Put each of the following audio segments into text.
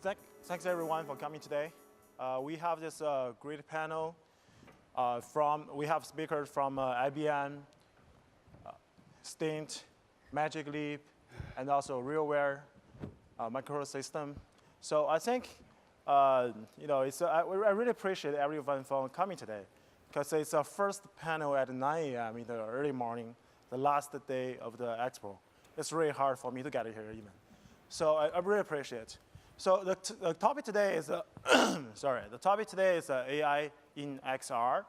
thanks everyone for coming today. We have this great panel we have speakers from IBM, STINT, Magic Leap, and also RealWear, Microsystems. So I think, I really appreciate everyone for coming today, because it's our first panel at 9 a.m. in the early morning, the last day of the Expo. It's really hard for me to get here even. So I really appreciate it. So the topic today is, the topic today is AI in XR.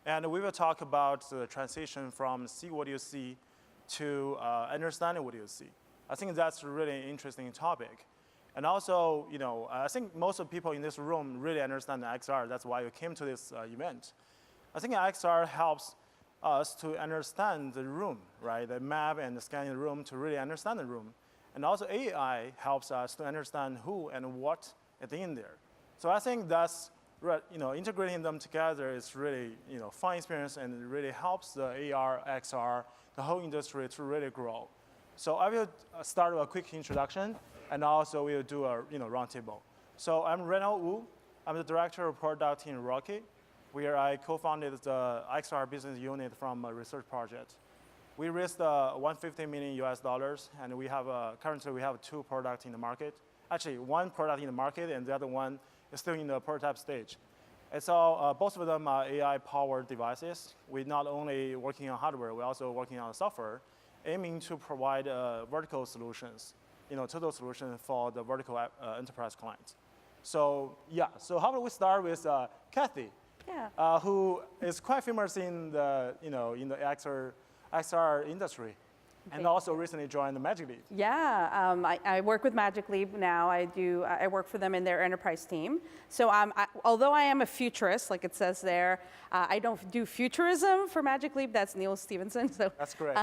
And we will talk about the transition from see what you see to understanding what you see. I think that's a really interesting topic. And also, I think most of the people in this room really understand the XR. That's why you came to this event. I think XR helps us to understand the room, right? The map and the scanning the room to really understand the room. And also AI helps us to understand who and what is in there. So I think that's, integrating them together is really, fun experience, and it really helps the AR, XR, the whole industry to really grow. So I will start with a quick introduction, and also we'll do a roundtable. So I'm Reynold Wu. I'm the director of product in Rokid, where I co-founded the XR business unit from a research project. We raised $150 million US, and we have currently we have 2 products in the market. Actually, 1 product in the market, and the other one is still in the prototype stage. And so both of them are AI-powered devices. We're not only working on hardware, we're also working on software, aiming to provide vertical solutions, total solutions for the vertical enterprise clients. So yeah, so how about we start with Cathy, who is quite famous in the in the XR industry, and also recently joined the Magic Leap. Yeah, I work with Magic Leap now. I work for them in their enterprise team. So although I am a futurist, like it says there, I don't do futurism for Magic Leap. That's Neil Stevenson. So that's great.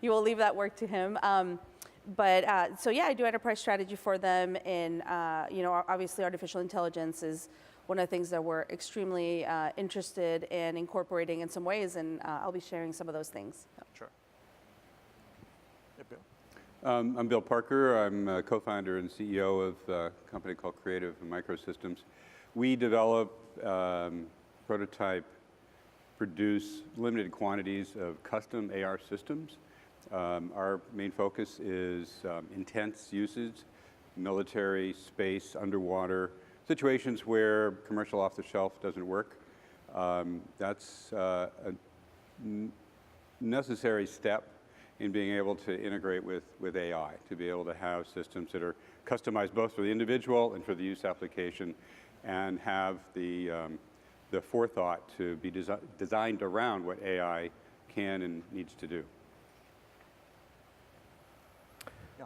You will leave that work to him. So yeah, I do enterprise strategy for them. And obviously, artificial intelligence is one of the things that we're extremely interested in incorporating in some ways, and I'll be sharing some of those things. Sure. Yeah, Bill. I'm Bill Parker. I'm a co-founder and CEO of a company called Creative Microsystems. We develop, prototype, produce limited quantities of custom AR systems. Our main focus is intense usage, military, space, underwater, situations where commercial off-the-shelf doesn't work. That's a necessary step in being able to integrate with AI, to be able to have systems that are customized both for the individual and for the use application, and have the forethought to be designed around what AI can and needs to do.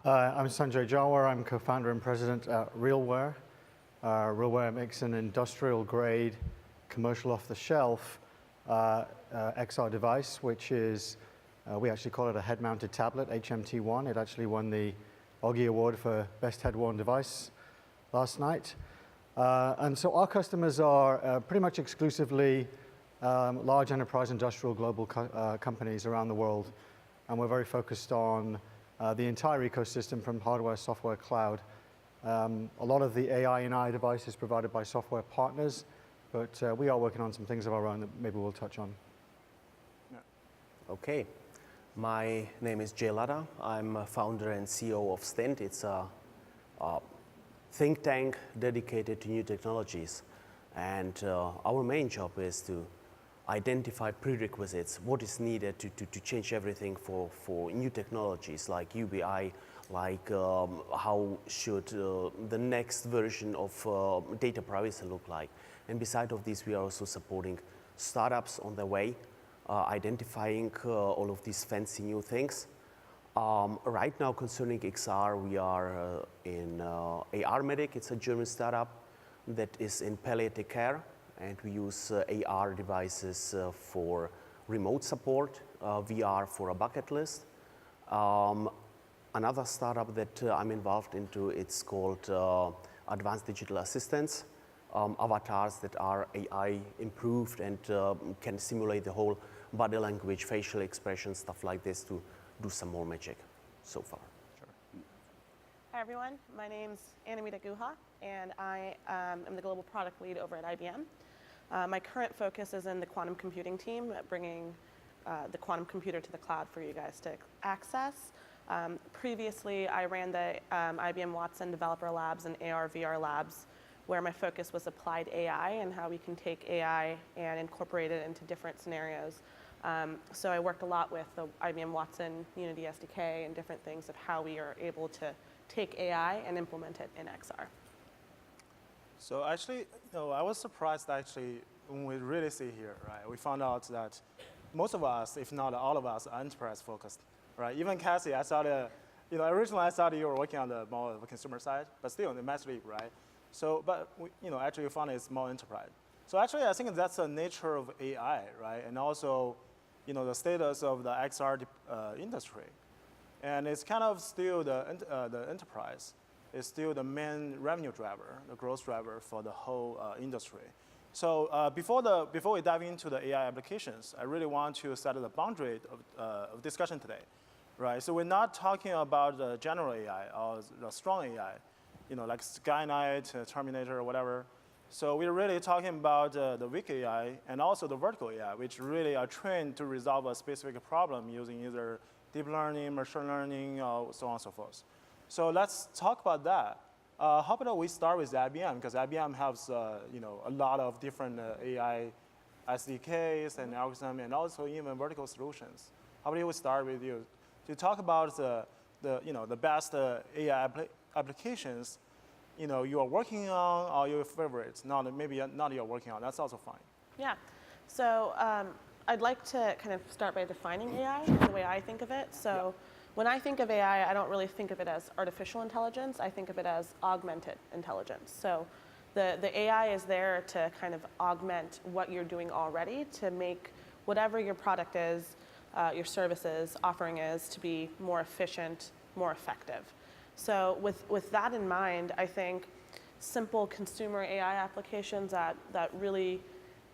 I'm Sanjay Jhawar. I'm co-founder and president at RealWear. RealWear makes an industrial-grade, commercial off-the-shelf XR device, which is, we actually call it a head-mounted tablet, HMT1. It actually won the Oggy Award for Best Head-Worn Device last night. And so our customers are pretty much exclusively large enterprise industrial global companies around the world. And we're very focused on the entire ecosystem from hardware, software, cloud. A lot of the AI and I device is provided by software partners, but we are working on some things of our own that maybe we'll touch on. Yeah. Okay, my name is Latta. I'm a founder and CEO of STINT. It's a think tank dedicated to new technologies. And our main job is to identify prerequisites, what is needed to change everything for new technologies like UBI, like how should the next version of data privacy look like. And beside of this, we are also supporting startups on their way, identifying all of these fancy new things. Right now, concerning XR, we are in ARMedic. It's a German startup that is in palliative care, and we use AR devices for remote support, VR for a bucket list. Another startup that I'm involved into, it's called Advanced Digital Assistants, avatars that are AI improved and can simulate the whole body language, facial expression, stuff like this to do some more magic so far. Sure. Hi, everyone. My name's Anamita Guha, and I am the global product lead over at IBM. My current focus is in the quantum computing team, bringing the quantum computer to the cloud for you guys to access. Previously, I ran the IBM Watson Developer Labs and AR/VR Labs, where my focus was applied AI and how we can take AI and incorporate it into different scenarios. So I worked a lot with the IBM Watson Unity SDK and different things of how we are able to take AI and implement it in XR. So actually, I was surprised actually when we really see here, right? We found out that most of us, if not all of us, are enterprise focused, right? Even Cathy, I thought, originally I thought you were working on the more consumer side, but still in the Mass Leap, right? So, but actually you found it's more enterprise. So actually, I think that's the nature of AI, right? And also, the status of the XR industry, and it's kind of still the enterprise is still the main revenue driver, the growth driver for the whole industry. So before we dive into the AI applications, I really want to set the boundary of discussion today, right? So we're not talking about the general AI or the strong AI, like Skynet, Terminator, or whatever. So we're really talking about the weak AI and also the vertical AI, which really are trained to resolve a specific problem using either deep learning, machine learning, or so on and so forth. So let's talk about that. How about we start with IBM, because IBM has a lot of different AI SDKs and algorithms, and also even vertical solutions. How about we start with you to talk about the best AI applications you are working on, or your favorites, maybe not you're working on, that's also fine. Yeah, so I'd like to kind of start by defining AI, the way I think of it. So when I think of AI, I don't really think of it as artificial intelligence, I think of it as augmented intelligence. So the AI is there to kind of augment what you're doing already to make whatever your product is, your services, offering is, to be more efficient, more effective. So with that in mind, I think simple consumer AI applications that really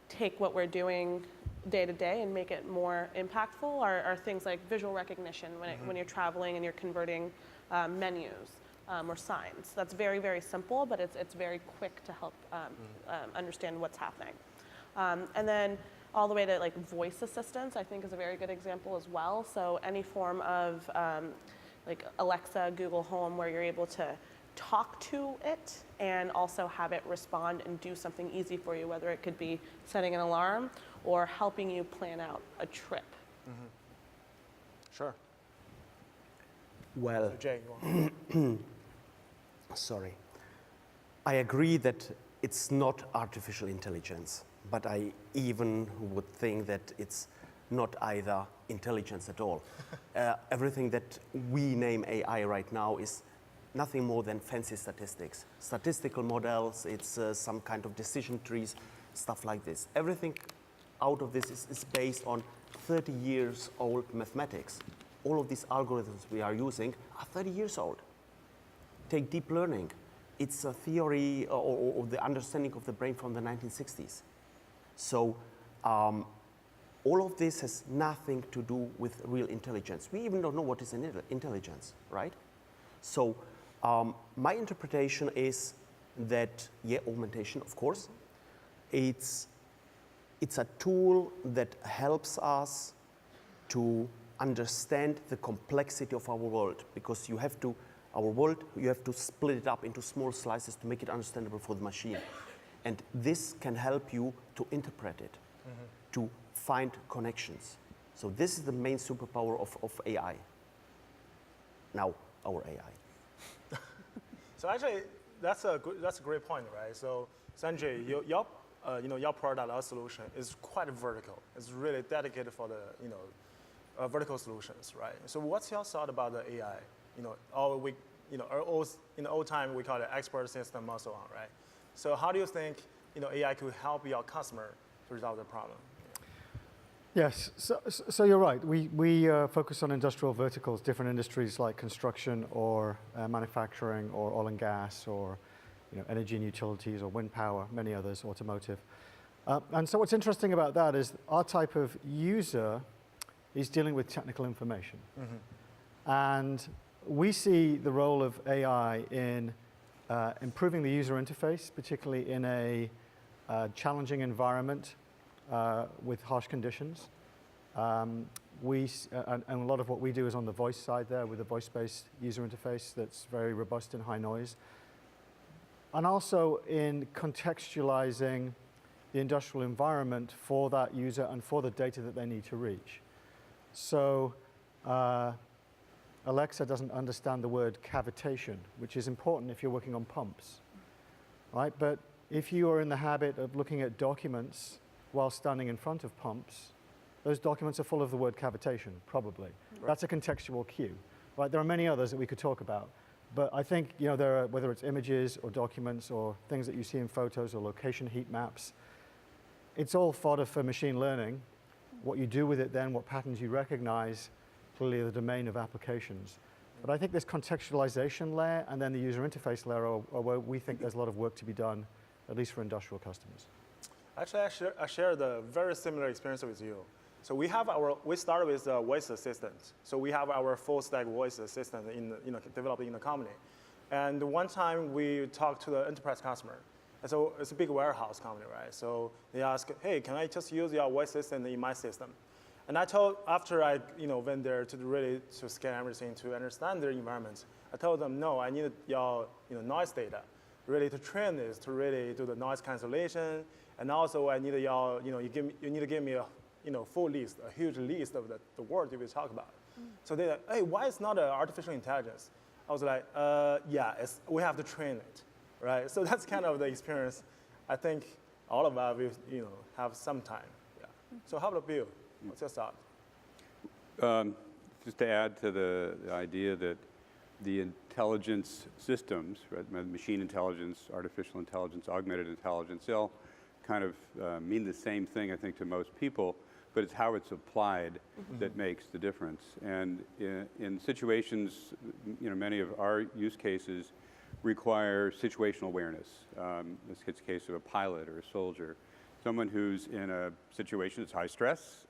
take what we're doing day to day and make it more impactful are things like visual recognition when you're traveling and you're converting menus or signs. That's very, very simple, but it's very quick to help understand what's happening. And then all the way to like voice assistance, I think is a very good example as well. So any form of like Alexa, Google Home, where you're able to talk to it and also have it respond and do something easy for you, whether it could be setting an alarm or helping you plan out a trip. Sure. Well, So Jay, you want? sorry. I agree that it's not artificial intelligence, but I even would think that it's not either intelligence at all. Everything that we name AI right now is nothing more than fancy statistics. Statistical models, it's some kind of decision trees, stuff like this. Everything out of this is based on 30 years old mathematics. All of these algorithms we are using are 30 years old. Take deep learning. It's a theory or the understanding of the brain from the 1960s. So all of this has nothing to do with real intelligence. We even don't know what is intelligence, right? So my interpretation is that, augmentation, of course. It's a tool that helps us to understand the complexity of our world, because you have to split it up into small slices to make it understandable for the machine. And this can help you to interpret it, to find connections. So this is the main superpower of AI. Now, our AI. So actually, that's a great point, right? So Sanjay, your product or solution is quite vertical. It's really dedicated for the vertical solutions, right? So what's your thought about the AI? In the old time we call it expert system and so on, right? So how do you think AI could help your customer to resolve the problem? Yes, so you're right. We focus on industrial verticals, different industries like construction or manufacturing or oil and gas or energy and utilities or wind power, many others, automotive. And so what's interesting about that is our type of user is dealing with technical information. And we see the role of AI in improving the user interface, particularly in a challenging environment with harsh conditions. And a lot of what we do is on the voice side there with a voice-based user interface that's very robust and high noise. And also in contextualizing the industrial environment for that user and for the data that they need to reach. So Alexa doesn't understand the word cavitation, which is important if you're working on pumps, right? But if you are in the habit of looking at documents while standing in front of pumps, those documents are full of the word cavitation, probably. Right. That's a contextual cue, right? There are many others that we could talk about. But I think, there are, whether it's images or documents or things that you see in photos or location heat maps, it's all fodder for machine learning. What you do with it then, what patterns you recognize, clearly the domain of applications. But I think this contextualization layer and then the user interface layer are where we think there's a lot of work to be done, at least for industrial customers. Actually, I share the very similar experience with you. So we started with a voice assistant. So we have our full stack voice assistant developed in the company. And one time we talked to the enterprise customer. And so it's a big warehouse company, right? So they asked, hey, can I just use your voice assistant in my system? And I told, after I went there to scan everything to understand their environment, I told them, no, I need your noise data, really to train this, to really do the noise cancellation. And also I need you need to give me a full list, a huge list of the words you will talk about. So they're like, hey, why is not artificial intelligence? I was like, yeah, we have to train it, right? So that's kind of the experience. I think all of us will, have some time. Yeah. So how about Bill? What's your thought? Just to add to the idea that the intelligence systems, right, machine intelligence, artificial intelligence, augmented intelligence, they all kind of mean the same thing, I think, to most people, but it's how it's applied that makes the difference. And in situations, many of our use cases require situational awareness. This is the case of a pilot or a soldier, someone who's in a situation that's high stress,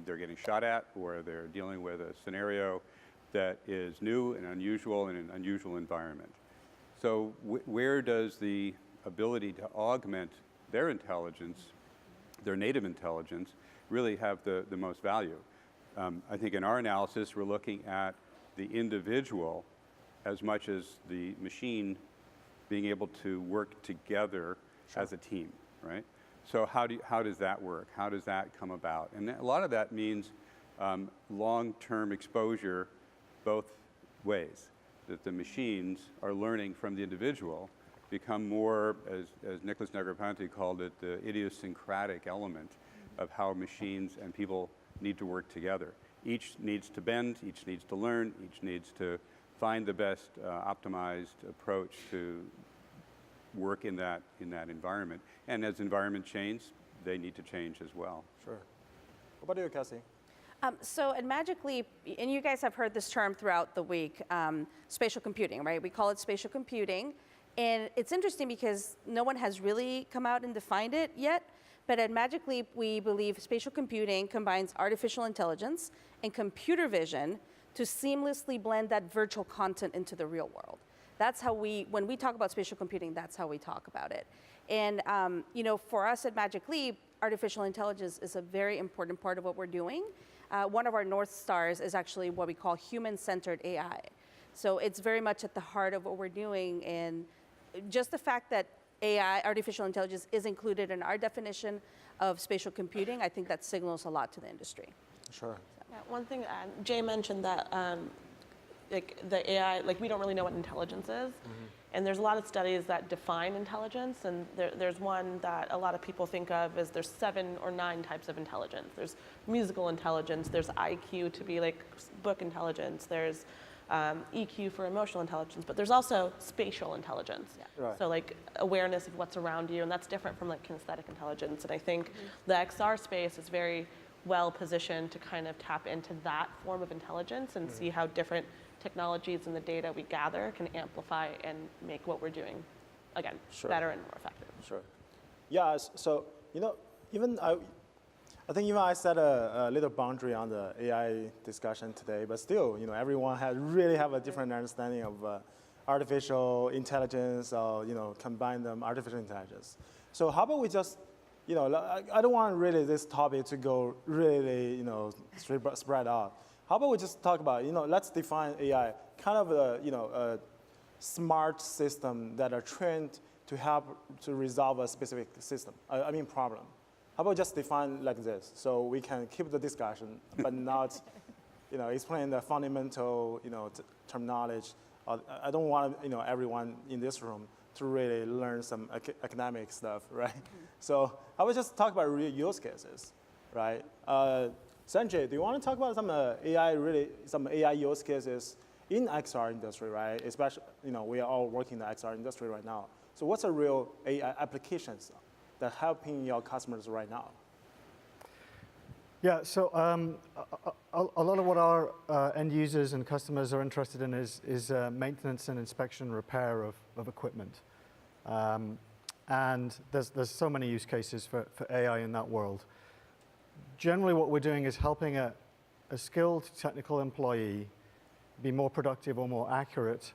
they're getting shot at, or they're dealing with a scenario that is new and unusual in an unusual environment. So where does the ability to augment their intelligence, their native intelligence, really have the most value? I think in our analysis, we're looking at the individual as much as the machine being able to work together as a team, right? So how does that work? How does that come about? And a lot of that means long-term exposure both ways, that the machines are learning from the individual, become more, as Nicholas Negroponte called it, the idiosyncratic element of how machines and people need to work together. Each needs to bend, each needs to learn, each needs to find the best optimized approach to work in that environment. And as environment change, they need to change as well. Sure. What about you, Cathy? So at Magic Leap, and you guys have heard this term throughout the week, spatial computing, right? We call it spatial computing. And it's interesting because no one has really come out and defined it yet. But at Magic Leap, we believe spatial computing combines artificial intelligence and computer vision to seamlessly blend that virtual content into the real world. That's how when we talk about spatial computing, that's how we talk about it. And for us at Magic Leap, artificial intelligence is a very important part of what we're doing. One of our North Stars is actually what we call human-centered AI. So it's very much at the heart of what we're doing. And just the fact that AI, artificial intelligence, is included in our definition of spatial computing, I think that signals a lot to the industry. Sure. Yeah, one thing, Jay mentioned that the AI, we don't really know what intelligence is. And there's a lot of studies that define intelligence, and there's one that a lot of people think of as there's 7 or 9 types of intelligence. There's musical intelligence, there's IQ to be like book intelligence, there's EQ for emotional intelligence, but there's also spatial intelligence. Yeah. Right. So awareness of what's around you, and that's different from kinesthetic intelligence. And I think the XR space is very well positioned to kind of tap into that form of intelligence and see how different technologies and the data we gather can amplify and make what we're doing, again, better and more effective. Sure. Yeah, so, even I think even I set a little boundary on the AI discussion today, but still, everyone really have a different understanding of artificial intelligence, or combine them artificial intelligence. So how about we just, I don't want really this topic to go really, spread out. How about we just talk about, let's define AI, kind of a smart system that are trained to help to resolve a specific system, problem. How about just define like this, so we can keep the discussion, but not, explain the fundamental, terminology. I don't want, everyone in this room to really learn some academic stuff, right? So I would just talk about real use cases, right? Sanjay, do you want to talk about some AI use cases in XR industry, right? Especially, we are all working in the XR industry right now. So what's a real AI applications that helping your customers right now? Yeah, so a lot of what our end users and customers are interested in is maintenance and inspection and repair of equipment. And there's so many use cases for AI in that world. Generally, what we're doing is helping a skilled technical employee be more productive or more accurate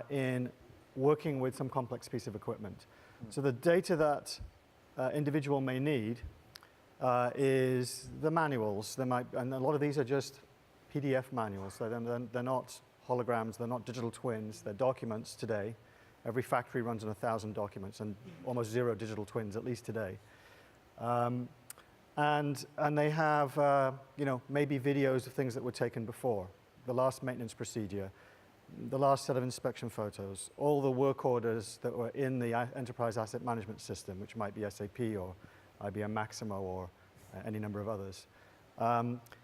in working with some complex piece of equipment. So the data that individual may need is the manuals. And a lot of these are just PDF manuals. So they're not holograms, they're not digital twins, they're documents today. Every factory runs on 1,000 documents and almost 0 digital twins, at least today. And they have maybe videos of things that were taken before, the last maintenance procedure, the last set of inspection photos, all the work orders that were in the enterprise asset management system, which might be SAP or IBM Maximo or any number of others.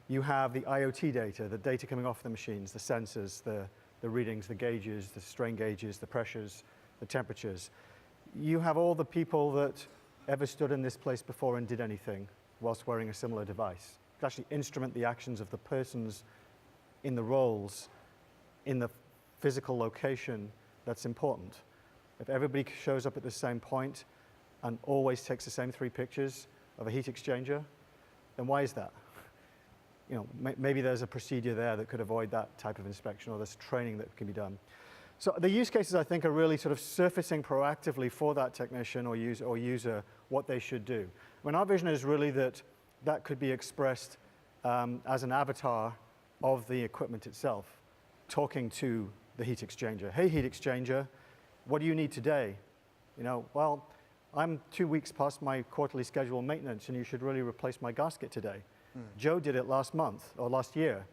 You have the IoT data, the data coming off the machines, the sensors, the readings, the gauges, the strain gauges, the pressures, the temperatures. You have all the people that ever stood in this place before and did anything whilst wearing a similar device. You can actually instrument the actions of the persons in the roles in the physical location that's important. If everybody shows up at the same point and always takes the same 3 pictures of a heat exchanger, then why is that? Maybe there's a procedure there that could avoid that type of inspection, or there's training that can be done. So the use cases, I think, are really sort of surfacing proactively for that technician or user what they should do. Our vision is really that could be expressed as an avatar of the equipment itself, talking to the heat exchanger. Hey, heat exchanger, what do you need today? Well, I'm 2 weeks past my quarterly scheduled maintenance, and you should really replace my gasket today. Joe did it last month or last year.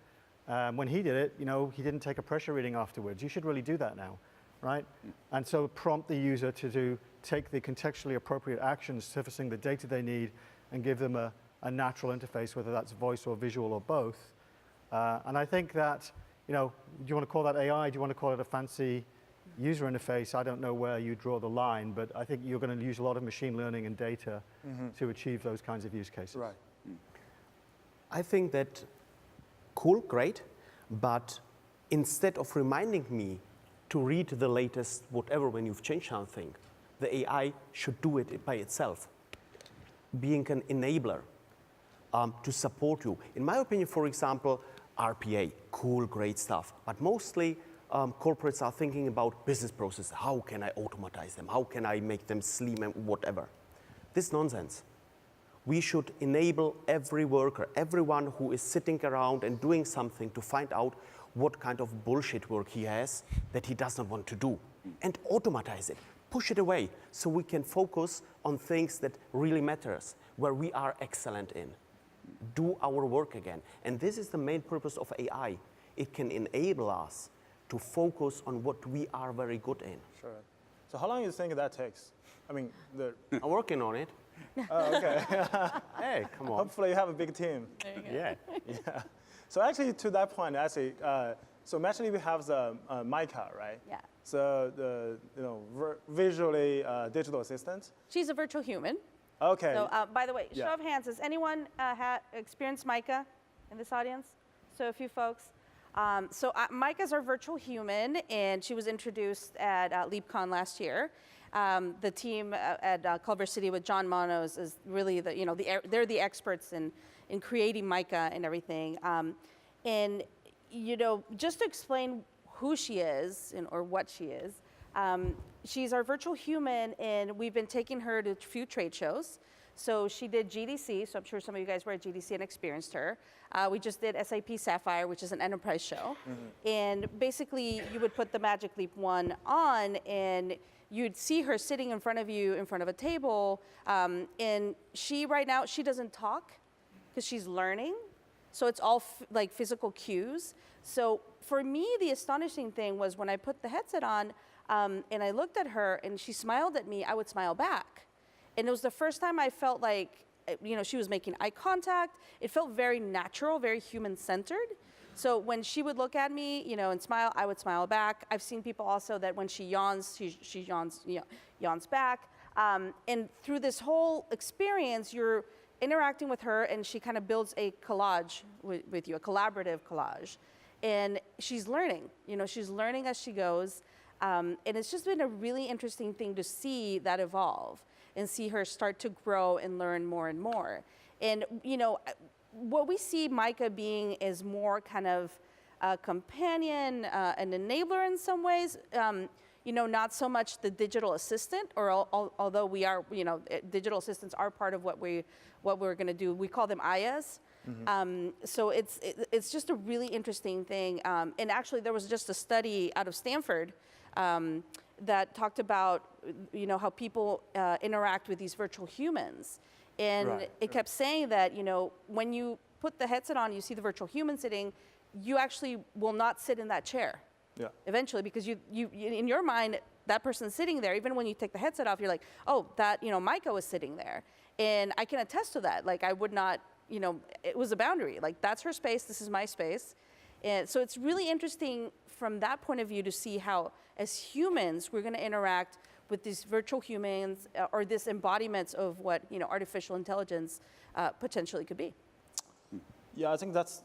When he did it, he didn't take a pressure reading afterwards. You should really do that now, right? And so prompt the user to take the contextually appropriate actions, surfacing the data they need, and give them a natural interface, whether that's voice or visual or both. And I think that, do you want to call that AI? Do you want to call it a fancy user interface? I don't know where you draw the line, but I think you're going to use a lot of machine learning and data to achieve those kinds of use cases. Right. I think that cool, great, but instead of reminding me to read the latest whatever when you've changed something, the AI should do it by itself, being an enabler to support you. In my opinion, for example, RPA, cool, great stuff, but mostly corporates are thinking about business processes. How can I automatize them? How can I make them slim and whatever? This is nonsense. We should enable every worker, everyone who is sitting around and doing something to find out what kind of bullshit work he has that he does not want to do, and automatize it, push it away, so we can focus on things that really matters, where we are excellent in. Do our work again. And this is the main purpose of AI. It can enable us to focus on what we are very good in. Sure. So how long do you think that takes? I'm working on it. Oh, okay. Hey, come on. Hopefully you have a big team. There you go. Yeah. Yeah. So actually, to that point, so actually we have the Micah, right? Yeah. So the visually digital assistant. She's a virtual human. Okay. So, by the way, Yeah. show of hands, has anyone experienced Micah in this audience? So a few folks. So Micah's our virtual human, and she was introduced at LeapCon last year. The team at Culver City with John Manos is really they're the experts in creating Mica and everything. And just to explain who she is or what she is, she's our virtual human, and we've been taking her to a few trade shows. So she did GDC, so I'm sure some of you guys were at GDC and experienced her. We just did SAP Sapphire, which is an enterprise show. And basically, you would put the Magic Leap 1 on, and you'd see her sitting in front of you, in front of a table. And right now, she doesn't talk because she's learning. So it's all like physical cues. So for me, the astonishing thing was when I put the headset on and I looked at her and she smiled at me, I would smile back. And it was the first time I felt like, she was making eye contact. It felt very natural, very human-centered. So when she would look at me, and smile, I would smile back. I've seen people also that when she yawns, she yawns back. And through this whole experience, you're interacting with her, and she kind of builds a collage with you, a collaborative collage. And she's learning, she's learning as she goes. And it's just been a really interesting thing to see that evolve and see her start to grow and learn more and more. And, what we see Mica being is more kind of a companion, an enabler in some ways, not so much the digital assistant, although we are, digital assistants are part of what we're gonna do. We call them IAs. So it's just a really interesting thing. And actually there was just a study out of Stanford that talked about, how people interact with these virtual humans. And it kept saying that, when you put the headset on, you see the virtual human sitting, you actually will not sit in that chair. Yeah. Eventually, because you in your mind, that person's sitting there. Even when you take the headset off, you're like, oh, that, Mica was sitting there. And I can attest to that. Like, I would not, it was a boundary. Like, that's her space, this is my space. And so it's really interesting from that point of view to see how, as humans, we're gonna interact with these virtual humans or this embodiments of what, artificial intelligence potentially could be. Yeah, I think that's,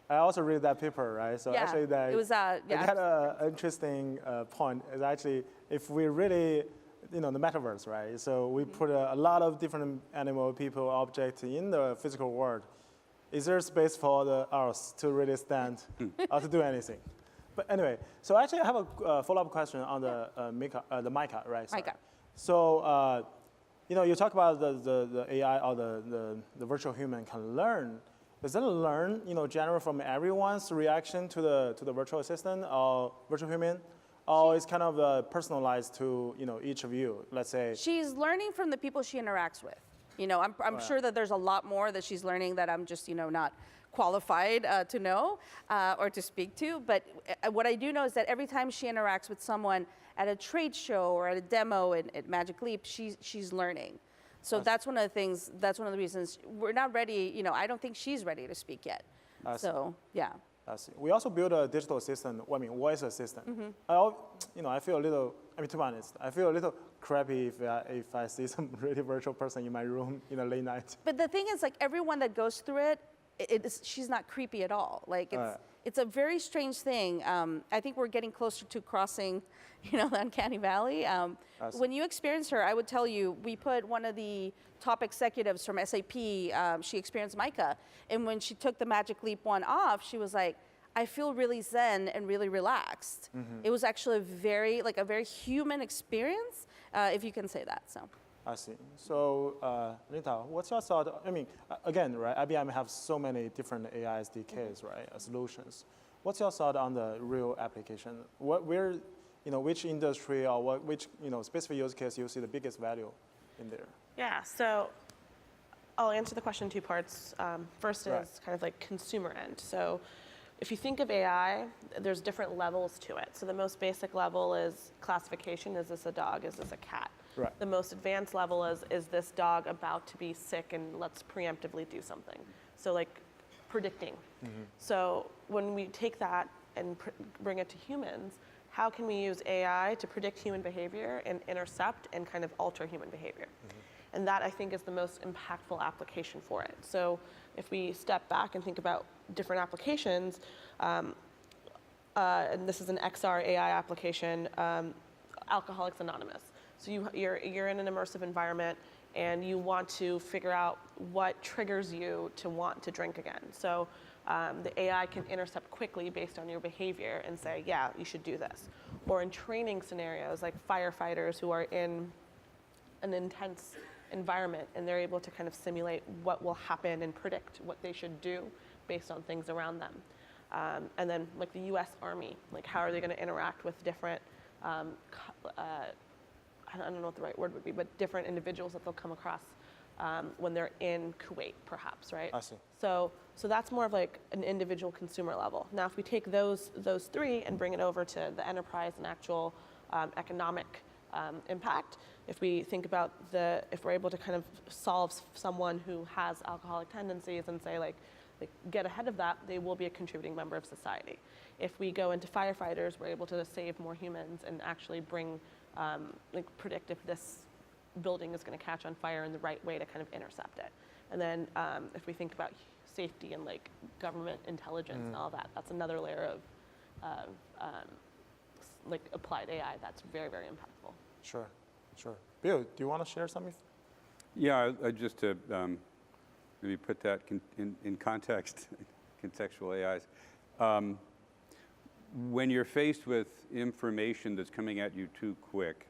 I also read that paper, right? So actually that, it was, it had an interesting point, is actually, if we really, the metaverse, right? So we put a lot of different animal, people, objects in the physical world. Is there space for the Earth to really stand or to do anything? But anyway, so actually I have a follow-up question on the Mica, right? Sorry. Mica. So, you talk about the AI or the virtual human can learn. Does it learn, generally from everyone's reaction to the virtual assistant or virtual human? Or it's kind of personalized to, each of you, let's say? She's learning from the people she interacts with. I'm sure that there's a lot more that she's learning that I'm just, not qualified to know or to speak to. But what I do know is that every time she interacts with someone at a trade show or at a demo at Magic Leap, she's learning. So that's one of the things, that's one of the reasons we're not ready, I don't think she's ready to speak yet. So, yeah. I see. We also built a digital assistant, voice assistant. I feel a little, to be honest, I feel a little crappy if I see some really virtual person in my room late night. But the thing is, like, everyone that goes through it, she's not creepy at all. Like, it's a very strange thing. I think we're getting closer to crossing, the uncanny valley. When you experience her, I would tell you, we put one of the top executives from SAP, she experienced Mica, and when she took the Magic Leap 1 off, she was like, I feel really zen and really relaxed. It was actually a very human experience, if you can say that, so. I see. So, Anamita, what's your thought? Again, right, IBM have so many different AI SDKs, right, solutions. What's your thought on the real application? Which industry or which specific use case you see the biggest value in there? Yeah, so I'll answer the question in two parts. First is kind of like consumer end. So if you think of AI, there's different levels to it. So the most basic level is classification. Is this a dog? Is this a cat? Right. The most advanced level is this dog about to be sick and let's preemptively do something. So like predicting. So when we take that and bring it to humans, how can we use AI to predict human behavior and intercept and kind of alter human behavior? And that, I think, is the most impactful application for it. So if we step back and think about different applications, and this is an XR AI application, Alcoholics Anonymous. So you're in an immersive environment, and you want to figure out what triggers you to want to drink again. So the AI can intercept quickly based on your behavior and say, yeah, you should do this. Or in training scenarios, like firefighters who are in an intense environment, and they're able to kind of simulate what will happen and predict what they should do based on things around them. And then like the US Army, like how are they going to interact with different, I don't know what the right word would be, but different individuals that they'll come across when they're in Kuwait, perhaps, right? I see. So that's more of like an individual consumer level. Now, if we take those three and bring it over to the enterprise and actual economic impact, if we think about if we're able to kind of solve someone who has alcoholic tendencies and say like get ahead of that, they will be a contributing member of society. If we go into firefighters, we're able to save more humans and actually bring, predict if this building is going to catch on fire in the right way to kind of intercept it. And then if we think about safety and like government intelligence and all that, that's another layer of like applied AI that's very, very impactful. Sure. Bill, do you want to share something? Yeah, just to maybe put that in context, contextual AIs. When you're faced with information that's coming at you too quick,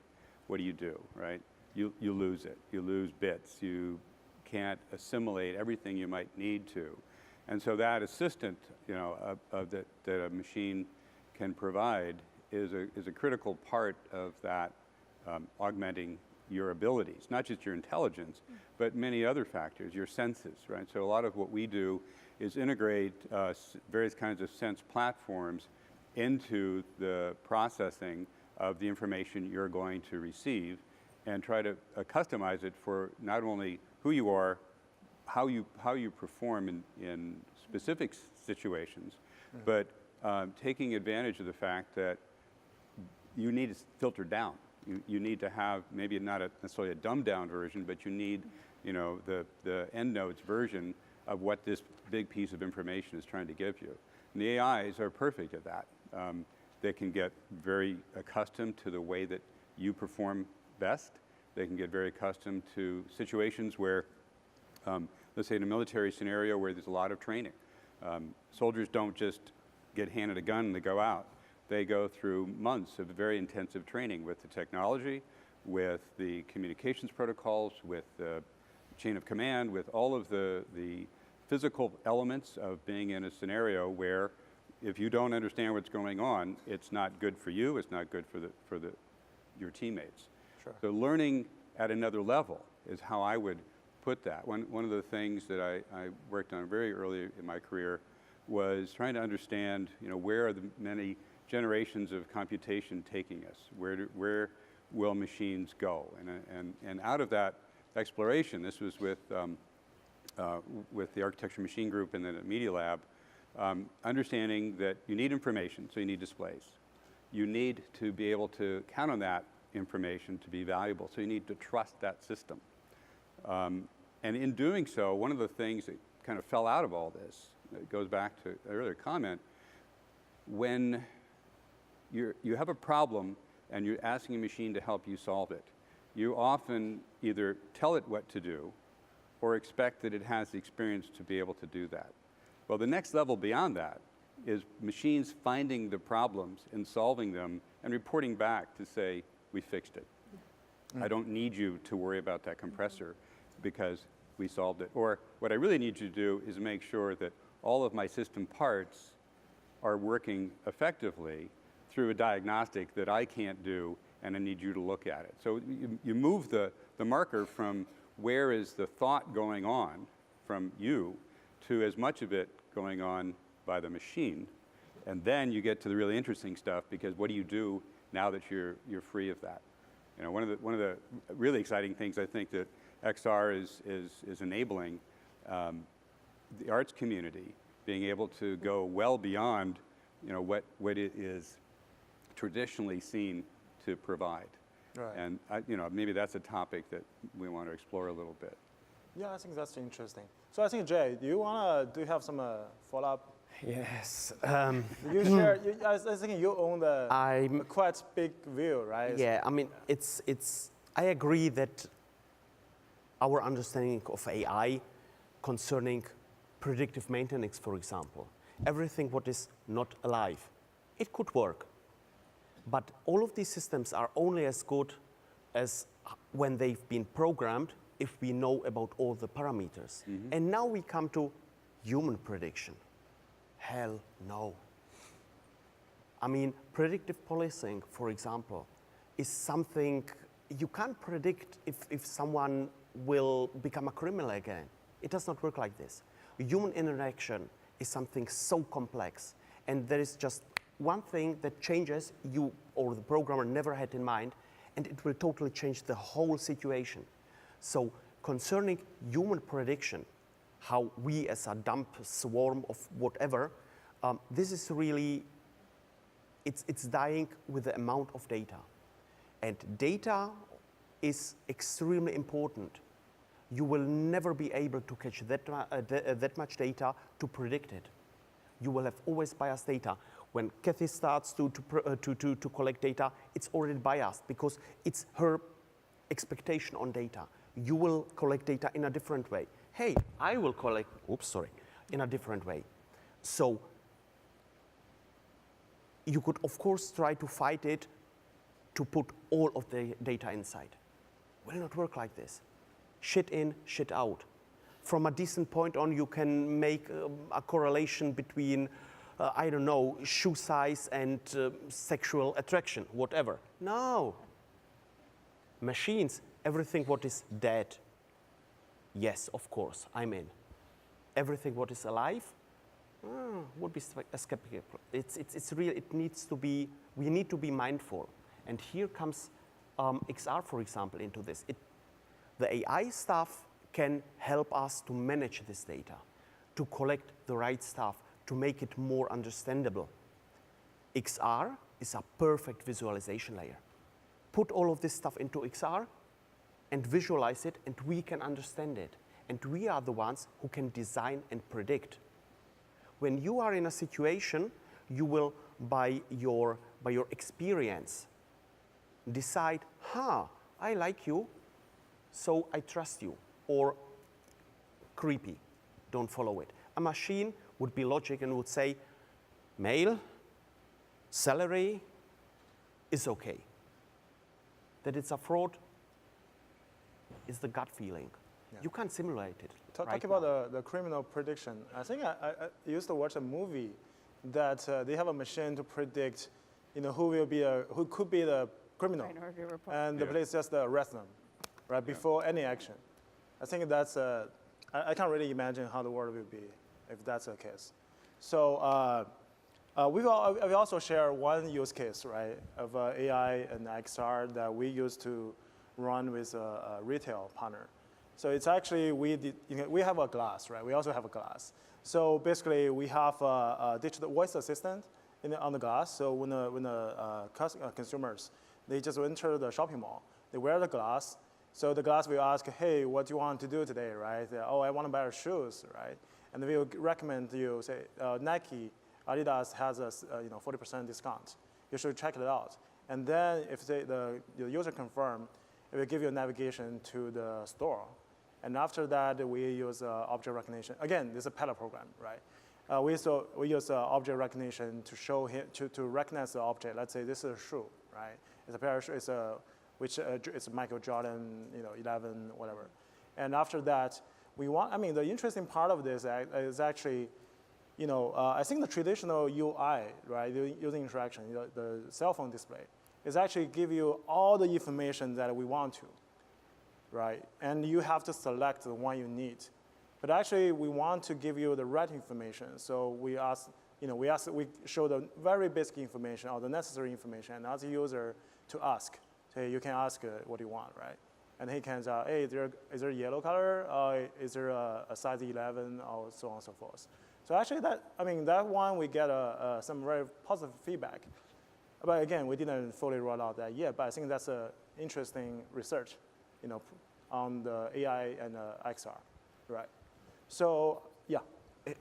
what do, right? You lose it. You lose bits. You can't assimilate everything you might need to. And so that assistant, that a machine can provide is a critical part of that augmenting your abilities, not just your intelligence, but many other factors, your senses, right? So a lot of what we do is integrate various kinds of sense platforms into the processing of the information you're going to receive and try to customize it for not only who you are, how you perform in specific situations, but taking advantage of the fact that you need to filter down. You need to have maybe not necessarily a dumbed down version, but you need the end notes version of what this big piece of information is trying to give you. And the AIs are perfect at that. They can get very accustomed to the way that you perform best. They can get very accustomed to situations where, let's say in a military scenario where there's a lot of training. Soldiers don't just get handed a gun and they go out. They go through months of very intensive training with the technology, with the communications protocols, with the chain of command, with all of the physical elements of being in a scenario where if you don't understand what's going on, it's not good for you, it's not good for your teammates. Sure. So learning at another level is how I would put that. One of the things that I worked on very early in my career was trying to understand, where are the many generations of computation taking us? Where will machines go? And out of that exploration, this was with the Architecture Machine Group and then at Media Lab, understanding that you need information, so you need displays. You need to be able to count on that information to be valuable, so you need to trust that system. And in doing so, one of the things that kind of fell out of all this, it goes back to an earlier comment, when you have a problem and you're asking a machine to help you solve it, you often either tell it what to do or expect that it has the experience to be able to do that. Well, the next level beyond that is machines finding the problems and solving them and reporting back to say, we fixed it. I don't need you to worry about that compressor because we solved it. Or what I really need you to do is make sure that all of my system parts are working effectively through a diagnostic that I can't do, and I need you to look at it. So you move the marker from where is the thought going on from you to as much of it going on by the machine. And then you get to the really interesting stuff, because what do you do now that you're free of that? One of the really exciting things I think that XR is enabling the arts community being able to go well beyond what it is traditionally seen to provide. Right. And maybe that's a topic that we want to explore a little bit. Yeah, I think that's interesting. So I think, Jay, do you have some follow-up? Yes. You share, I think you own a quite big view, right? Yeah, I mean, it's I agree that our understanding of AI concerning predictive maintenance, for example, everything what is not alive, it could work. But all of these systems are only as good as when they've been programmed if we know about all the parameters. And now we come to human prediction. Hell no. I mean, predictive policing, for example, is something you can't predict if someone will become a criminal again. It does not work like this. Human interaction is something so complex, and there is just one thing that changes you or the programmer never had in mind, and it will totally change the whole situation. So concerning human prediction, how we as a dump swarm of whatever, this is really, it's dying with the amount of data. And data is extremely important. You will never be able to catch that much data to predict it. You will have always biased data. When Cathy starts to collect data, it's already biased because it's her expectation on data. You will collect data in a different way. Hey, I will collect, in a different way. So you could, of course, try to fight it to put all of the data inside. Will not work like this. Shit in, shit out. From a decent point on, you can make a correlation between, I don't know, shoe size and sexual attraction, whatever. No. Machines, everything what is dead, yes, of course, I'm in. Everything what is alive, would be skeptical. It's real, it needs to be, we need to be mindful. And here comes XR, for example, into this. The AI stuff can help us to manage this data, to collect the right stuff, to make it more understandable. XR is a perfect visualization layer. Put all of this stuff into XR and visualize it, and we can understand it. And we are the ones who can design and predict. When you are in a situation, you will, by your experience, decide, I like you, so I trust you, or creepy, don't follow it. A machine would be logic and would say, male, salary is okay. That it's a fraud is the gut feeling. Yeah. You can't simulate it. Talking about the criminal prediction, I think I used to watch a movie that they have a machine to predict, who could be the criminal, and the police just arrest them, right, before any action. I think that's I can't really imagine how the world will be if that's the case. So we also share one use case, right, of AI and XR that we used to run with a retail partner. So it's actually, we have a glass, right? We also have a glass. So basically, we have a digital voice assistant on the glass. So when the consumers, they just enter the shopping mall, they wear the glass. So the glass will ask, hey, what do you want to do today, right? Oh, I want to buy shoes, right? And we will recommend you, say, Nike, Adidas has a 40% discount. You should check it out. And then if the user confirm, it will give you a navigation to the store. And after that, we use object recognition. Again, this is a palette program, right? We use object recognition to show him, to recognize the object. Let's say this is a shoe, right? It's a pair of shoes, it's a Michael Jordan, 11, whatever. And after that, the interesting part of this is actually, I think the traditional UI, right, the user interaction, the cell phone display, is actually give you all the information that we want to, right? And you have to select the one you need. But actually, we want to give you the right information. So we show the very basic information or the necessary information, and ask the user to ask. Say, you can ask what you want, right? And he can say, hey, is there a yellow color? Is there a size 11, or so on and so forth. So actually, that one we get some very positive feedback. But again, we didn't fully roll out that yet. But I think that's interesting research, on the AI and XR, right? So yeah.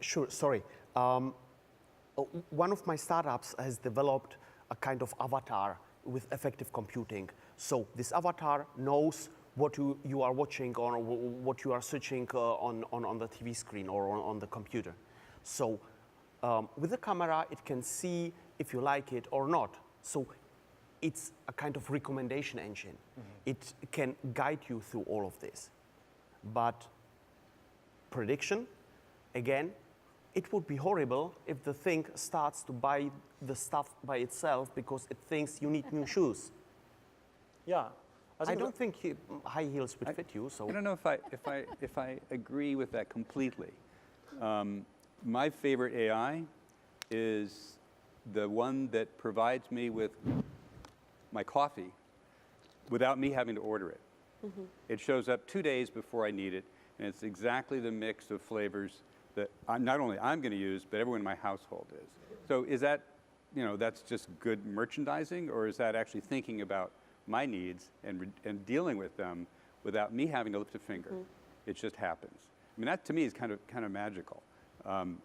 Sure. Sorry. One of my startups has developed a kind of avatar with effective computing. So this avatar knows what you are watching or what you are searching on the TV screen or on the computer. So with the camera, it can see if you like it or not. So it's a kind of recommendation engine. It can guide you through all of this. But prediction, again, it would be horrible if the thing starts to buy the stuff by itself because it thinks you need new shoes. Yeah. I don't think high heels would fit you. So I don't know if I agree with that completely. My favorite AI is the one that provides me with my coffee without me having to order it. It shows up 2 days before I need it, and it's exactly the mix of flavors that not only I'm going to use, but everyone in my household is. So is that, that's just good merchandising, or is that actually thinking about my needs and dealing with them without me having to lift a finger? It just happens. I mean, that to me is kind of magical. To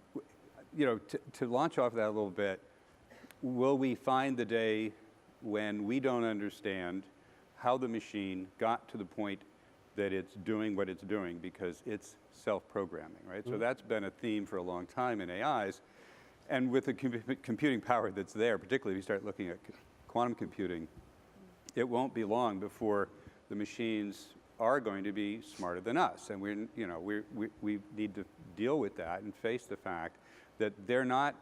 launch off that a little bit, will we find the day when we don't understand how the machine got to the point that it's doing what it's doing because it's self-programming, right? So that's been a theme for a long time in AIs. And with the computing power that's there, particularly if you start looking at quantum computing, it won't be long before the machines are going to be smarter than us. And we need to deal with that and face the fact that they're not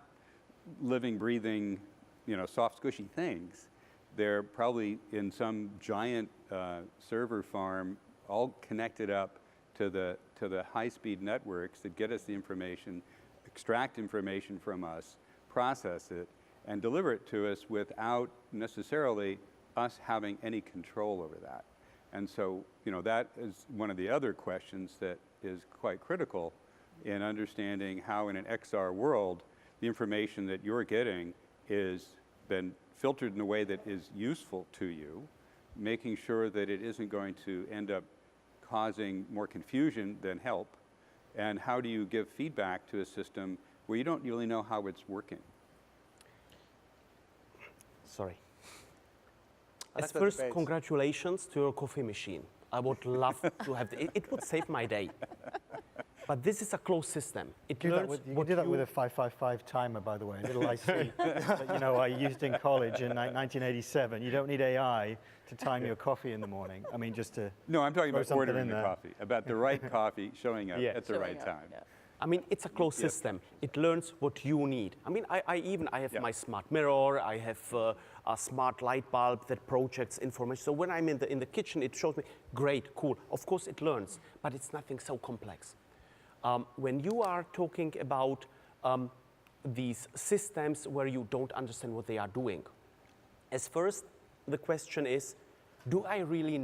living, breathing, soft, squishy things. They're probably in some giant server farm, all connected up to the high-speed networks that get us the information, extract information from us, process it, and deliver it to us without necessarily us having any control over that. And so, that is one of the other questions that is quite critical in understanding how in an XR world, the information that you're getting is been filtered in a way that is useful to you, making sure that it isn't going to end up causing more confusion than help, and how do you give feedback to a system where you don't really know how it's working? Sorry. First, congratulations to your coffee machine. I would love to have it would save my day. But this is a closed system. It learns you can do that with a 555 timer, by the way, a little IC that I used in college in 1987. You don't need AI to time your coffee in the morning. I mean, just to No, I'm talking about something ordering in the there. coffee, about the right coffee showing up Yeah. at the right time. Yeah. I mean, it's a closed system. It learns what you need. I mean, I have Yeah. my smart mirror. I have a smart light bulb that projects information. So when I'm in the kitchen, it shows me, great, cool. Of course, it learns, but it's nothing so complex. When you are talking about these systems where you don't understand what they are doing, as first, the question is, do I really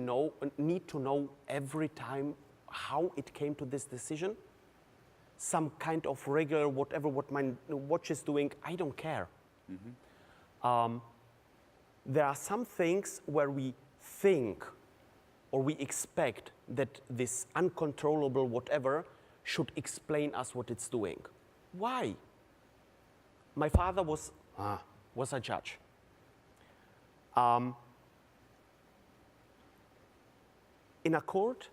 need to know every time how it came to this decision? Some kind of regular, whatever what my watch is doing, I don't care. There are some things where we think or we expect that this uncontrollable whatever should explain us what it's doing. Why? My father was a judge. In a court,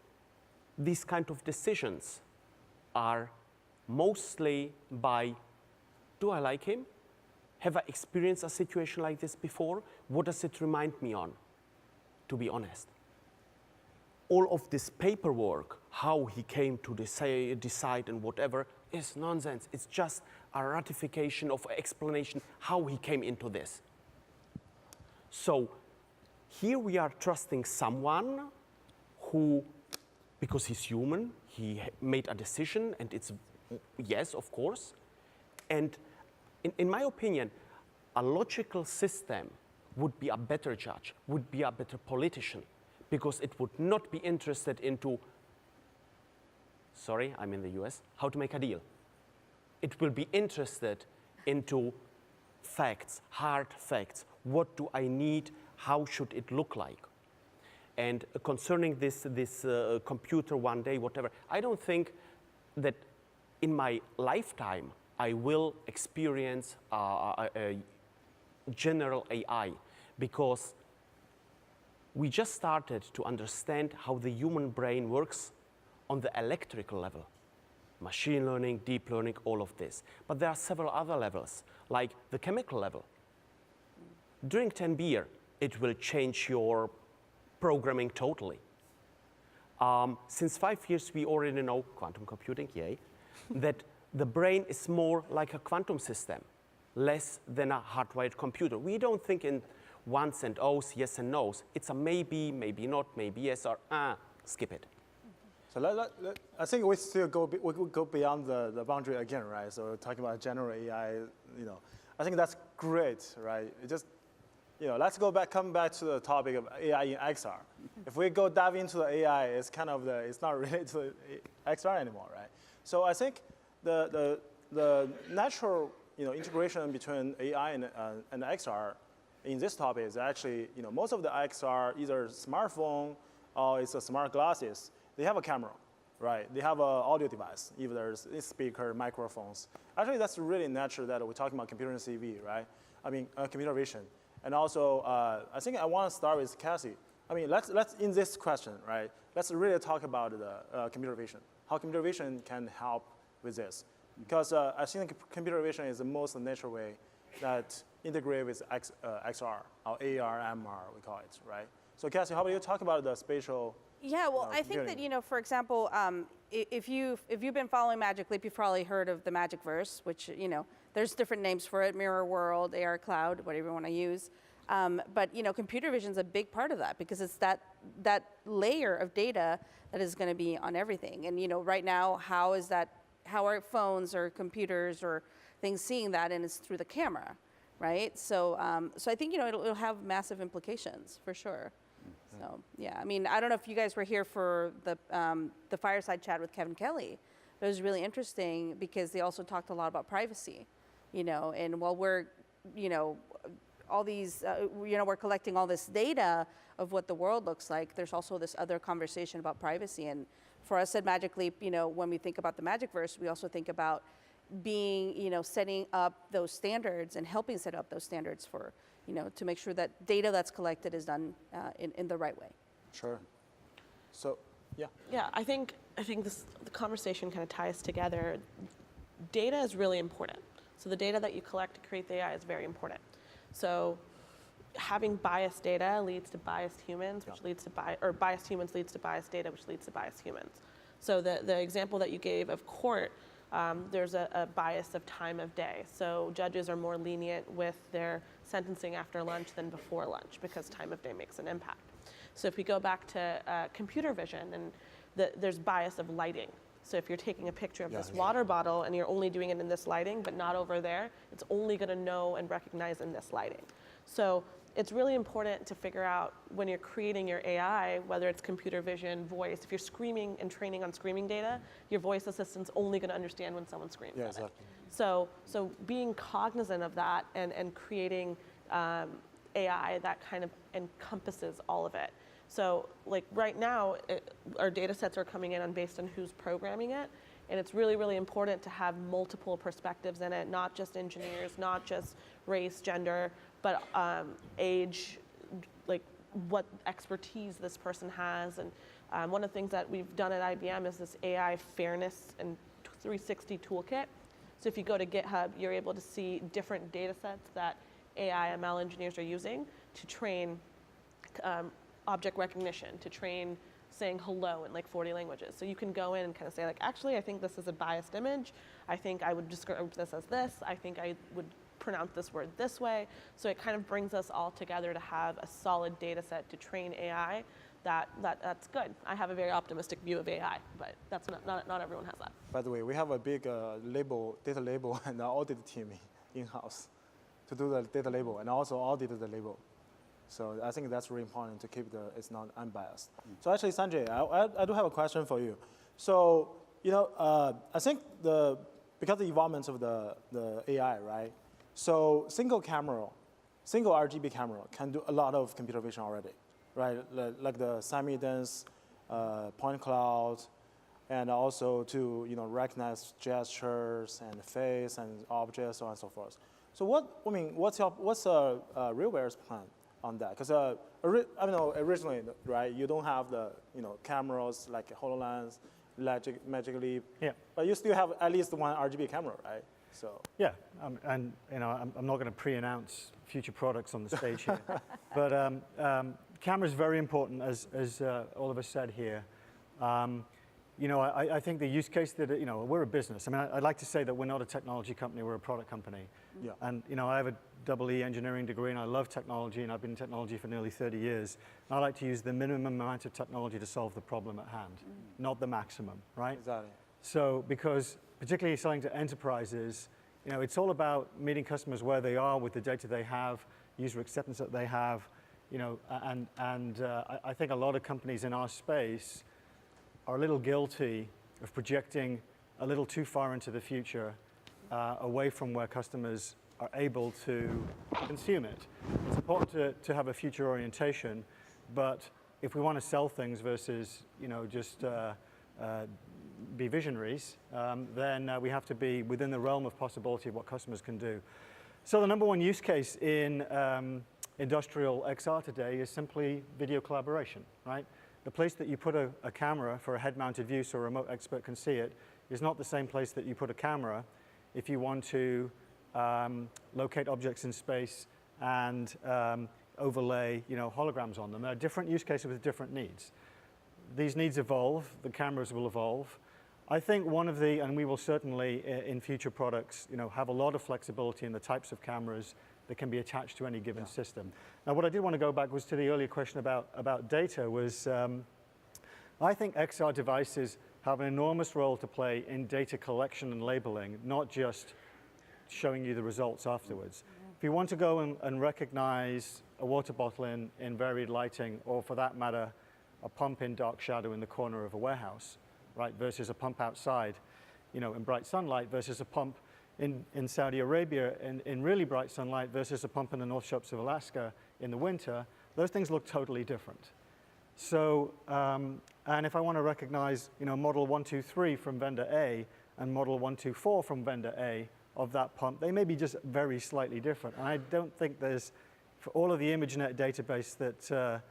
these kind of decisions are mostly by, do I like him? Have I experienced a situation like this before? What does it remind me on? To be honest. All of this paperwork, how he came to decide and whatever, is nonsense. It's just a ratification of explanation how he came into this. So here we are trusting someone who, because he's human, he made a decision and it's, yes, of course. And in my opinion, a logical system would be a better judge, would be a better politician, because it would not be interested into, sorry, I'm in the US, how to make a deal. It will be interested into facts, hard facts. What do I need? How should it look like? And concerning this computer one day, whatever, I don't think that in my lifetime I will experience a general AI, because we just started to understand how the human brain works on the electrical level. Machine learning, deep learning, all of this. But there are several other levels, like the chemical level. During 10 years, it will change your programming totally. Since 5 years, we already know, quantum computing, yay, that the brain is more like a quantum system, less than a hardwired computer. We don't think in ones and ohs, yes and no's. It's a maybe, maybe not, maybe yes, or skip it. So I think we still go beyond the boundary again, right? So talking about general AI, I think that's great, right? It just, let's come back to the topic of AI in XR. If we go dive into the AI, it's kind of it's not related to XR anymore, right? So I think the natural, integration between AI and XR in this topic is actually, most of the XR either smartphone or it's a smart glasses. They have a camera, right? They have an audio device, either there's a speaker, microphones. Actually, that's really natural that we're talking about computer and CV, right? I mean, computer vision. And also, I think I want to start with Cathy. I mean, let's in this question, right? Let's really talk about the computer vision. How computer vision can help with this. Because I think computer vision is the most natural way that integrate with XR, or AR, MR, we call it, right? So Cathy, how about you talk about the spatial? Yeah, well, I think that, for example, if you've been following Magic Leap, you've probably heard of the Magicverse, which, there's different names for it, Mirror World, AR Cloud, whatever you want to use. But, computer vision is a big part of that because it's that layer of data that is going to be on everything. And, right now, how are phones or computers or things seeing that? And it's through the camera, right? So I think, it'll have massive implications for sure. So yeah, I mean, I don't know if you guys were here for the fireside chat with Kevin Kelly. It was really interesting because they also talked a lot about privacy, and while we're, all these, we're collecting all this data of what the world looks like, there's also this other conversation about privacy. And for us at Magic Leap, when we think about the Magicverse, we also think about being, setting up those standards and helping set up those standards for, to make sure that data that's collected is done in the right way. Sure. So, yeah. Yeah, I think the conversation kind of ties together. Data is really important. So the data that you collect to create the AI is very important. So having biased data leads to biased humans, which leads to biased humans leads to biased data, which leads to biased humans. So the example that you gave of court, there's a bias of time of day. So judges are more lenient with their sentencing after lunch than before lunch because time of day makes an impact. So if we go back to computer vision, and there's bias of lighting. So if you're taking a picture of this water bottle and you're only doing it in this lighting but not over there, it's only going to know and recognize in this lighting. So it's really important to figure out when you're creating your AI, whether it's computer vision, voice, if you're screaming and training on screaming data, your voice assistant's only going to understand when someone screams at it. So being cognizant of that and creating AI that kind of encompasses all of it. So like right now, our data sets are coming in based on who's programming it. And it's really, really important to have multiple perspectives in it, not just engineers, not just race, gender, but age, like what expertise this person has. And one of the things that we've done at IBM is this AI fairness and 360 toolkit. So if you go to GitHub, you're able to see different data sets that AI ML engineers are using to train object recognition, to train saying hello in like 40 languages. So you can go in and kind of say like, actually, I think this is a biased image. I think I would describe this as this. I think I would pronounce this word this way. So it kind of brings us all together to have a solid data set to train AI. That's good. I have a very optimistic view of AI, but that's not everyone has that. By the way, we have a big data label and audit team in-house to do the data label and also audit the label. So I think that's really important to keep it's not unbiased. So actually, Sanjay, I do have a question for you. So, I think because of the involvement of the AI, right? So single RGB camera can do a lot of computer vision already, right? Like the semi-dense point cloud, and also to recognize gestures and face and objects, so on and so forth. So what's RealWear's plan on that. Because I don't know, originally, right, you don't have the cameras like HoloLens, Magic Leap, but you still have at least one RGB camera, right? So yeah, and I'm not going to pre-announce future products on the stage here, but camera is very important, as all of us said here. I think the use case that, we're a business. I mean, I'd like to say that we're not a technology company, we're a product company. Yeah. And, I have a EE engineering degree, and I love technology, and I've been in technology for nearly 30 years. And I like to use the minimum amount of technology to solve the problem at hand, not the maximum, right? Exactly. So, because particularly selling to enterprises, it's all about meeting customers where they are with the data they have, user acceptance that they have, and I think a lot of companies in our space are a little guilty of projecting a little too far into the future, away from where customers are able to consume it. It's important to have a future orientation, but if we want to sell things versus just be visionaries, then we have to be within the realm of possibility of what customers can do. So the number one use case in industrial XR today is simply video collaboration, right? The place that you put a camera for a head-mounted view so a remote expert can see it is not the same place that you put a camera if you want to locate objects in space and overlay holograms on them. There are different use cases with different needs. These needs evolve, the cameras will evolve. I think one of the, and we will certainly in future products, have a lot of flexibility in the types of cameras that can be attached to any given system. Now, what I did want to go back was to the earlier question about data was, I think XR devices have an enormous role to play in data collection and labeling, not just showing you the results afterwards. If you want to go and recognize a water bottle in varied lighting, or for that matter, a pump in dark shadow in the corner of a warehouse, right, versus a pump outside, in bright sunlight, versus a pump in Saudi Arabia in really bright sunlight versus a pump in the North Slopes of Alaska in the winter, those things look totally different. So, and if I want to recognize, model 123 from vendor A and model 124 from vendor A of that pump, they may be just very slightly different. And I don't think there's, for all of the ImageNet database that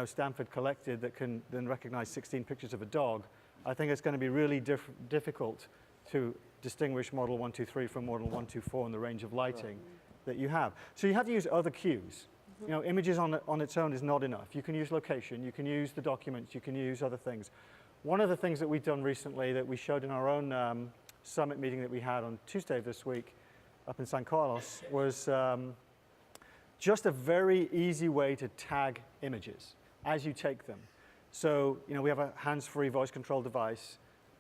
Stanford collected that can then recognize 16 pictures of a dog, I think it's going to be really difficult to distinguish model 123 from model 124 in the range of lighting that you have. So you have to use other cues. Images on its own is not enough. You can use location, you can use the documents, you can use other things. One of the things that we've done recently that we showed in our own summit meeting that we had on Tuesday of this week up in San Carlos was just a very easy way to tag images as you take them. So, we have a hands-free voice control device.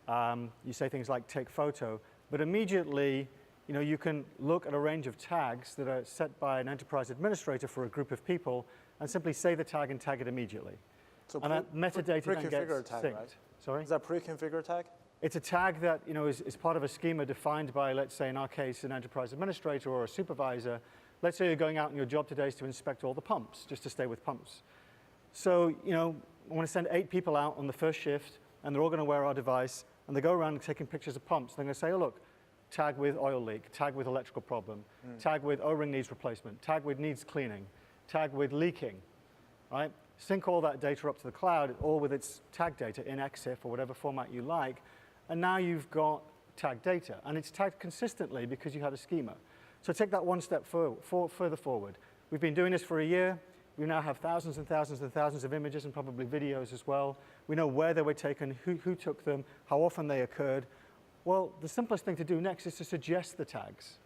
You say things like take photo, but immediately, you can look at a range of tags that are set by an enterprise administrator for a group of people and simply say the tag and tag it immediately. So and that metadata then gets tag, synced. Right? Sorry? Is that pre-configured tag? It's a tag that is part of a schema defined by, let's say in our case, an enterprise administrator or a supervisor. Let's say you're going out and your job today is to inspect all the pumps, just to stay with pumps. So, I want to send 8 people out on the first shift, and they're all going to wear our device, and they go around taking pictures of pumps. They're going to say, oh, look, tag with oil leak, tag with electrical problem, tag with O-ring needs replacement, tag with needs cleaning, tag with leaking, right? Sync all that data up to the cloud, all with its tag data in EXIF or whatever format you like, and now you've got tag data, and it's tagged consistently because you had a schema. So take that one step further forward. We've been doing this for a year. We now have thousands and thousands and thousands of images and probably videos as well. We know where they were taken, who took them, how often they occurred. Well, the simplest thing to do next is to suggest the tags.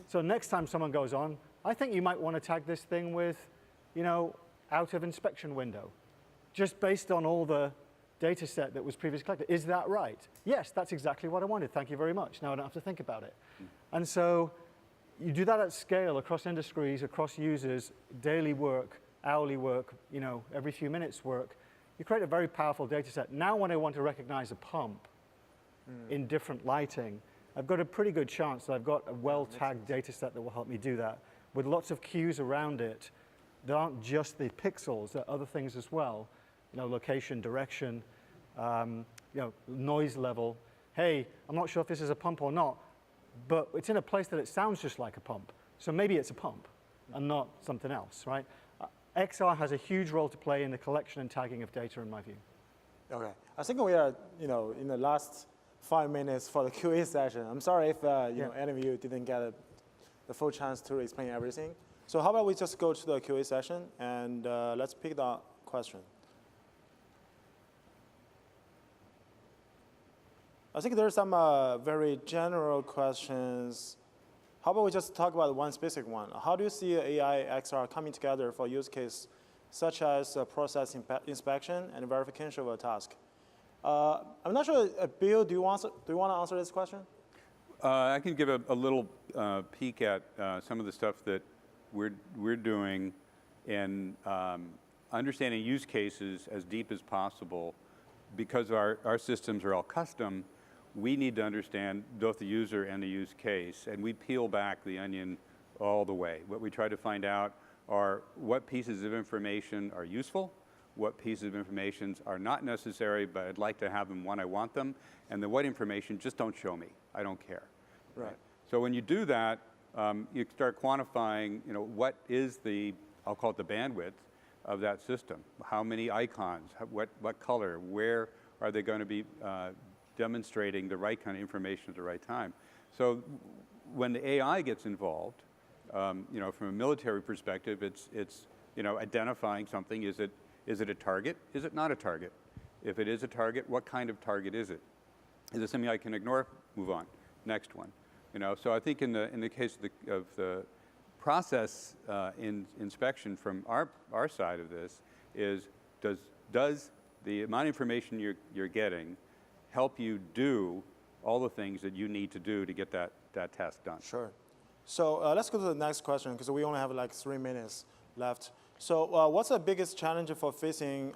So next time someone goes on, I think you might want to tag this thing with, out of inspection window, just based on all the data set that was previously collected. Is that right? Yes, that's exactly what I wanted. Thank you very much. Now I don't have to think about it. And so you do that at scale across industries, across users, daily work, hourly work, every few minutes work. You create a very powerful data set. Now when I want to recognize a pump in different lighting, I've got a pretty good chance that I've got a well-tagged data set that will help me do that with lots of cues around it that aren't just the pixels, there are other things as well. Location, direction, noise level. Hey, I'm not sure if this is a pump or not, but it's in a place that it sounds just like a pump. So maybe it's a pump and not something else, right? XR has a huge role to play in the collection and tagging of data, in my view. Okay, I think we are, in the last 5 minutes for the QA session. I'm sorry if any of you didn't get the full chance to explain everything. So how about we just go to the QA session and let's pick the question. I think there's some very general questions. How about we just talk about one specific one? How do you see AI XR coming together for use case such as process inspection and verification of a task? I'm not sure, Bill, do you want to answer this question? I can give a little peek at some of the stuff that we're doing in understanding use cases as deep as possible. Because our systems are all custom, we need to understand both the user and the use case, and we peel back the onion all the way. What we try to find out are what pieces of information are useful, what pieces of information are not necessary, but I'd like to have them when I want them, and then what information just don't show me. I don't care. Right. So when you do that, you start quantifying, what is I'll call it the bandwidth of that system. How many icons, what color, where are they going to be demonstrating the right kind of information at the right time. So when the AI gets involved, from a military perspective, it's identifying something. Is it a target? Is it not a target? If it is a target, what kind of target is it? Is it something I can ignore? Move on. Next one. So I think in the case of the process inspection from our side of this is, does the amount of information you're getting help you do all the things that you need to do to get that task done? Sure. So let's go to the next question because we only have like 3 minutes left. So what's the biggest challenge for facing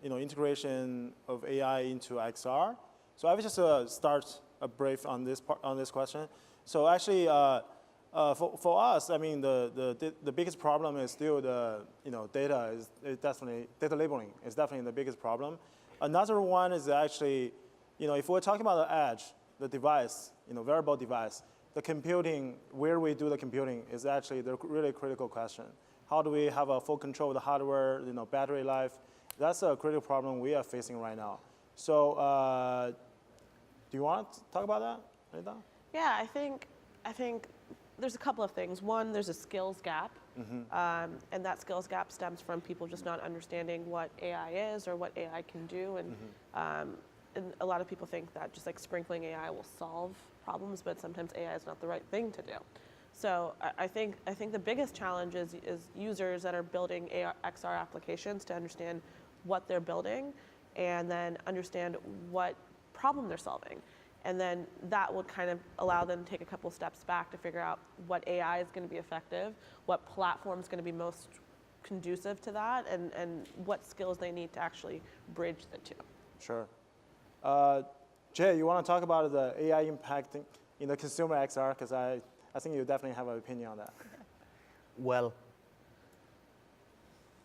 integration of AI into XR? So I will just start a brief on this question. So actually, for us, I mean, the biggest problem is still the data data labeling is definitely the biggest problem. Another one is actually, if we're talking about the edge, the device, wearable device, the computing, where we do the computing is actually the really critical question. How do we have a full control of the hardware, battery life? That's a critical problem we are facing right now. So do you want to talk about that, Anita? Yeah, I think there's a couple of things. One, there's a skills gap, and that skills gap stems from people just not understanding what AI is or what AI can do, and a lot of people think that just like sprinkling AI will solve problems, but sometimes AI is not the right thing to do. So I think the biggest challenge is users that are building XR applications to understand what they're building, and then understand what problem they're solving. And then that will kind of allow them to take a couple steps back to figure out what AI is going to be effective, what platform is going to be most conducive to that, and what skills they need to actually bridge the two. Sure. Jay, you want to talk about the AI impact in the consumer XR? Because I think you definitely have an opinion on that. Well,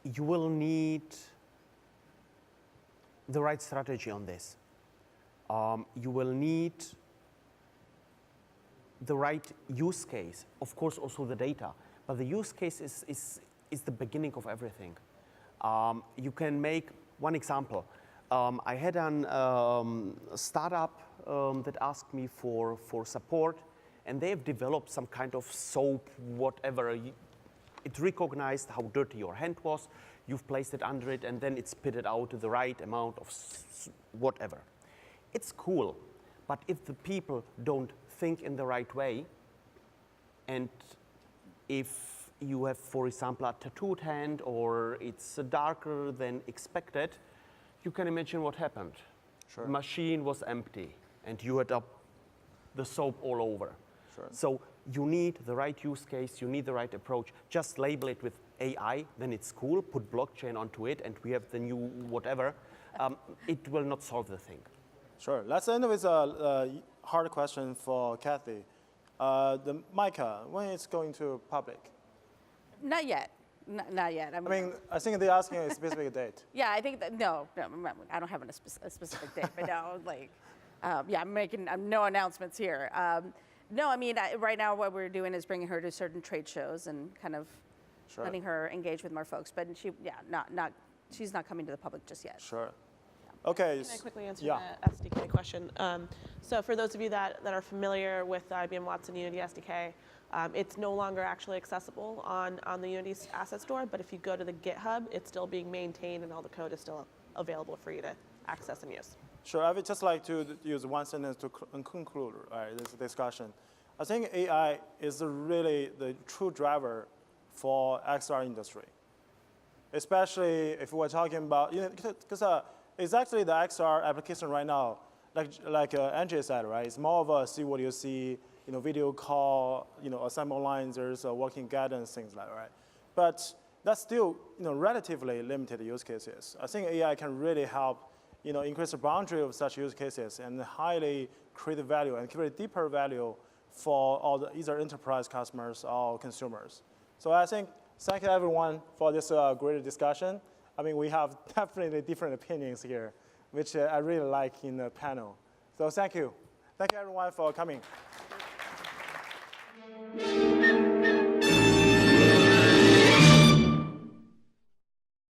you will need the right strategy on this. You will need the right use case, of course also the data, but the use case is the beginning of everything. You can make one example. I had a startup that asked me for support, and they have developed some kind of soap, whatever. It recognized how dirty your hand was, you've placed it under it, and then it spitted out the right amount of whatever. It's cool, but if the people don't think in the right way, and if you have, for example, a tattooed hand or it's darker than expected, you can imagine what happened. Sure. The machine was empty, and you had the soap all over. Sure. So you need the right use case, you need the right approach. Just label it with AI, then it's cool, put blockchain onto it, and we have the new whatever. It will not solve the thing. Sure. Let's end with a hard question for Cathy. The Mica, when it's going to public? Not yet. Not yet. I mean, I think they're asking a specific date. Yeah, I think that, no, I don't have a specific date, but no, I'm making no announcements here. No, I mean, right now what we're doing is bringing her to certain trade shows and kind of Sure. letting her engage with more folks. But she's not coming to the public just yet. Sure. Okay. Can I quickly answer Yeah. the SDK question? So for those of you that are familiar with the IBM Watson Unity SDK, it's no longer actually accessible on the Unity Asset Store, but if you go to the GitHub, it's still being maintained and all the code is still available for you to access and use. Sure, I would just like to use one sentence to conclude this discussion. I think AI is really the true driver for XR industry, especially if we're talking about, because it's actually the XR application right now, like Anjay said, right? It's more of a see what you see, video call, assembly lines, there's working guidance, things like that, right? But that's still, relatively limited use cases. I think AI can really help, increase the boundary of such use cases and highly create value and create deeper value for all the either enterprise customers or consumers. So I think thank you everyone for this great discussion. I mean, we have definitely different opinions here, which I really like in the panel. So thank you. Thank you everyone for coming.